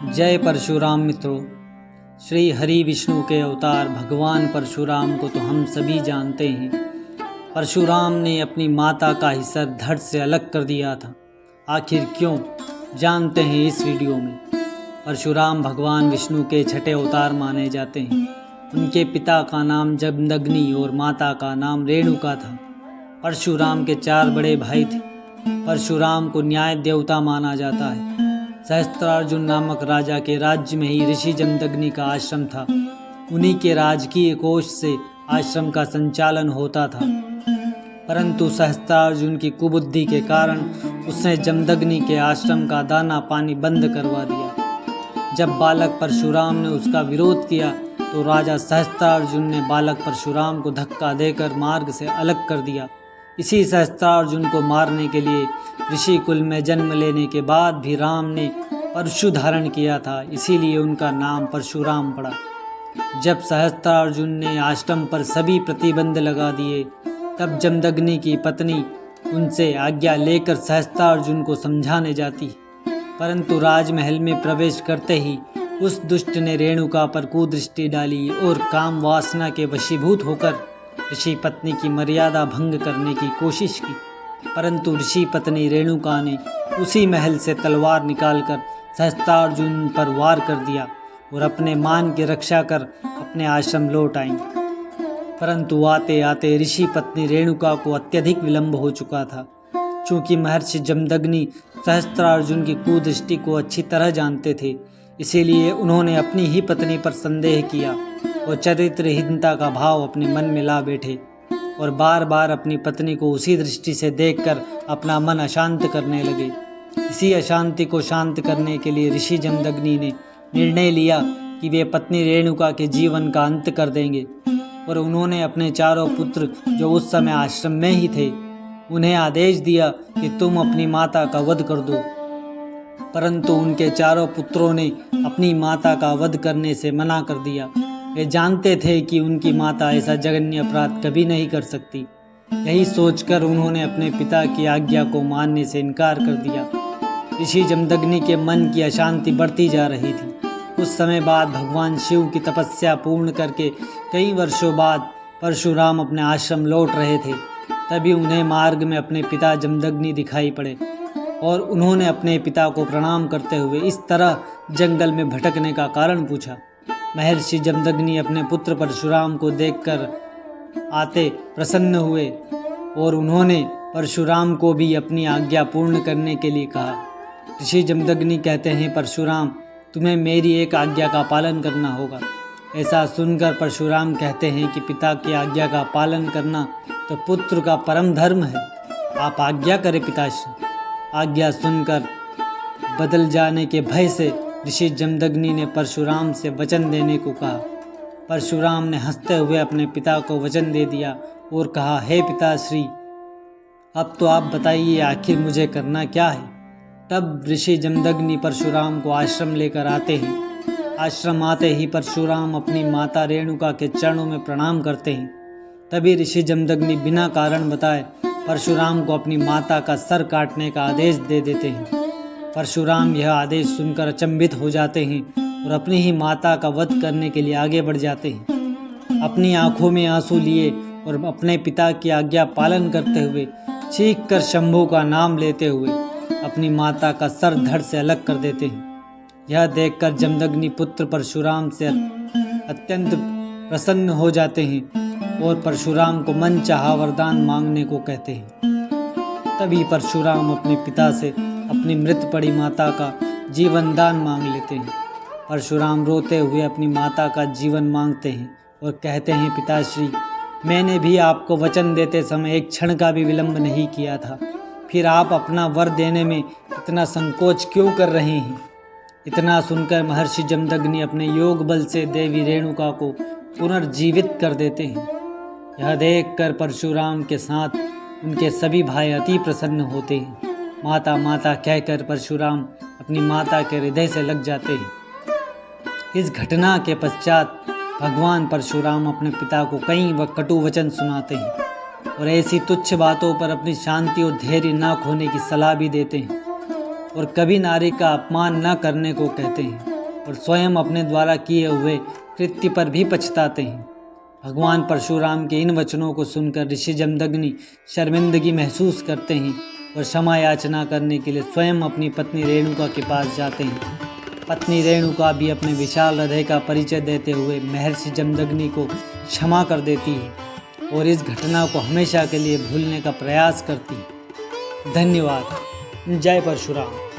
जय परशुराम मित्रों। श्री हरि विष्णु के अवतार भगवान परशुराम को तो हम सभी जानते हैं। परशुराम ने अपनी माता का हिस्सा धड़ से अलग कर दिया था। आखिर क्यों, जानते हैं इस वीडियो में। परशुराम भगवान विष्णु के छठे अवतार माने जाते हैं। उनके पिता का नाम जमदग्नि और माता का नाम रेणुका था। परशुराम के 4 बड़े भाई थे। परशुराम को न्याय देवता माना जाता है। सहस्त्रार्जुन नामक राजा के राज्य में ही ऋषि जमदग्नि का आश्रम था। उन्हीं के राजकीय कोष से आश्रम का संचालन होता था। परंतु सहस्त्रार्जुन की कुबुद्धि के कारण उसने जमदग्नि के आश्रम का दाना पानी बंद करवा दिया। जब बालक परशुराम ने उसका विरोध किया तो राजा सहस्त्रार्जुन ने बालक परशुराम को धक्का देकर मार्ग से अलग कर दिया। इसी सहस्त्रार्जुन को मारने के लिए ऋषि कुल में जन्म लेने के बाद भी राम ने परशु धारण किया था, इसीलिए उनका नाम परशुराम पड़ा। जब सहस्त्रार्जुन ने आश्रम पर सभी प्रतिबंध लगा दिए तब जमदग्नि की पत्नी उनसे आज्ञा लेकर सहस्त्रार्जुन को समझाने जाती, परंतु राजमहल में प्रवेश करते ही उस दुष्ट ने रेणुका पर कुदृष्टि डाली और काम वासना के वशीभूत होकर ऋषि पत्नी की मर्यादा भंग करने की कोशिश की। परंतु ऋषि पत्नी रेणुका ने उसी महल से तलवार निकालकर सहस्त्रार्जुन पर वार कर दिया और अपने मान की रक्षा कर अपने आश्रम लौट आईं। परंतु आते आते ऋषि पत्नी रेणुका को अत्यधिक विलंब हो चुका था। चूँकि महर्षि जमदग्नि सहस्त्रार्जुन की कुदृष्टि को अच्छी तरह जानते थे, इसीलिए उन्होंने अपनी ही पत्नी पर संदेह किया और चरित्रहीनता का भाव अपने मन में ला बैठे और बार बार अपनी पत्नी को उसी दृष्टि से देखकर अपना मन अशांत करने लगे। इसी अशांति को शांत करने के लिए ऋषि जमदग्नि ने निर्णय लिया कि वे पत्नी रेणुका के जीवन का अंत कर देंगे और उन्होंने अपने 4 पुत्र जो उस समय आश्रम में ही थे उन्हें आदेश दिया कि तुम अपनी माता का वध कर दो। परंतु उनके 4 पुत्रों ने अपनी माता का वध करने से मना कर दिया। वे जानते थे कि उनकी माता ऐसा जघन्य अपराध कभी नहीं कर सकती। यही सोचकर उन्होंने अपने पिता की आज्ञा को मानने से इनकार कर दिया। ऋषि जमदग्नि के मन की अशांति बढ़ती जा रही थी। कुछ समय बाद भगवान शिव की तपस्या पूर्ण करके कई वर्षों बाद परशुराम अपने आश्रम लौट रहे थे। तभी उन्हें मार्ग में अपने पिता जमदग्नि दिखाई पड़े और उन्होंने अपने पिता को प्रणाम करते हुए इस तरह जंगल में भटकने का कारण पूछा। महर्षि जमदग्नि अपने पुत्र परशुराम को देखकर आते प्रसन्न हुए और उन्होंने परशुराम को भी अपनी आज्ञा पूर्ण करने के लिए कहा। ऋषि जमदग्नि कहते हैं, परशुराम तुम्हें मेरी एक आज्ञा का पालन करना होगा। ऐसा सुनकर परशुराम कहते हैं कि पिता की आज्ञा का पालन करना तो पुत्र का परम धर्म है। आप आज्ञा करें पिताश्री। आज्ञा सुनकर बदल जाने के भय से ऋषि जमदग्नि ने परशुराम से वचन देने को कहा। परशुराम ने हंसते हुए अपने पिता को वचन दे दिया और कहा, हे पिताश्री अब तो आप बताइए आखिर मुझे करना क्या है। तब ऋषि जमदग्नि परशुराम को आश्रम लेकर आते हैं। आश्रम आते ही परशुराम अपनी माता रेणुका के चरणों में प्रणाम करते हैं। तभी ऋषि जमदग्नि बिना कारण बताए परशुराम को अपनी माता का सर काटने का आदेश दे देते हैं। परशुराम यह आदेश सुनकर अचंभित हो जाते हैं और अपनी ही माता का वध करने के लिए आगे बढ़ जाते हैं। अपनी आंखों में आंसू लिए और अपने पिता की आज्ञा पालन करते हुए चीख कर शंभू का नाम लेते हुए अपनी माता का सर धड़ से अलग कर देते हैं। यह देखकर जमदग्नि पुत्र परशुराम से अत्यंत प्रसन्न हो जाते हैं और परशुराम को मन चाहा वरदान मांगने को कहते हैं। तभी परशुराम अपने पिता से अपनी मृत पड़ी माता का जीवन दान मांग लेते हैं। परशुराम रोते हुए अपनी माता का जीवन मांगते हैं और कहते हैं, पिताश्री मैंने भी आपको वचन देते समय एक क्षण का भी विलंब नहीं किया था, फिर आप अपना वर देने में इतना संकोच क्यों कर रहे हैं। इतना सुनकर महर्षि जमदग्नि अपने योग बल से देवी रेणुका को पुनर्जीवित कर देते हैं। यह देखकर परशुराम के साथ उनके सभी भाई अति प्रसन्न होते हैं। माता माता कहकर परशुराम अपनी माता के हृदय से लग जाते हैं। इस घटना के पश्चात भगवान परशुराम अपने पिता को कई कटु वचन सुनाते हैं और ऐसी तुच्छ बातों पर अपनी शांति और धैर्य न खोने की सलाह भी देते हैं और कभी नारी का अपमान न करने को कहते हैं। और स्वयं अपने द्वारा किए हुए कृत्य पर भी पछताते हैं। भगवान परशुराम के इन वचनों को सुनकर ऋषि जमदग्नि शर्मिंदगी महसूस करते हैं और क्षमा याचना करने के लिए स्वयं अपनी पत्नी रेणुका के पास जाते हैं। पत्नी रेणुका भी अपने विशाल हृदय का परिचय देते हुए महर्षि जमदग्नि को क्षमा कर देती है और इस घटना को हमेशा के लिए भूलने का प्रयास करती है। धन्यवाद। जय परशुराम।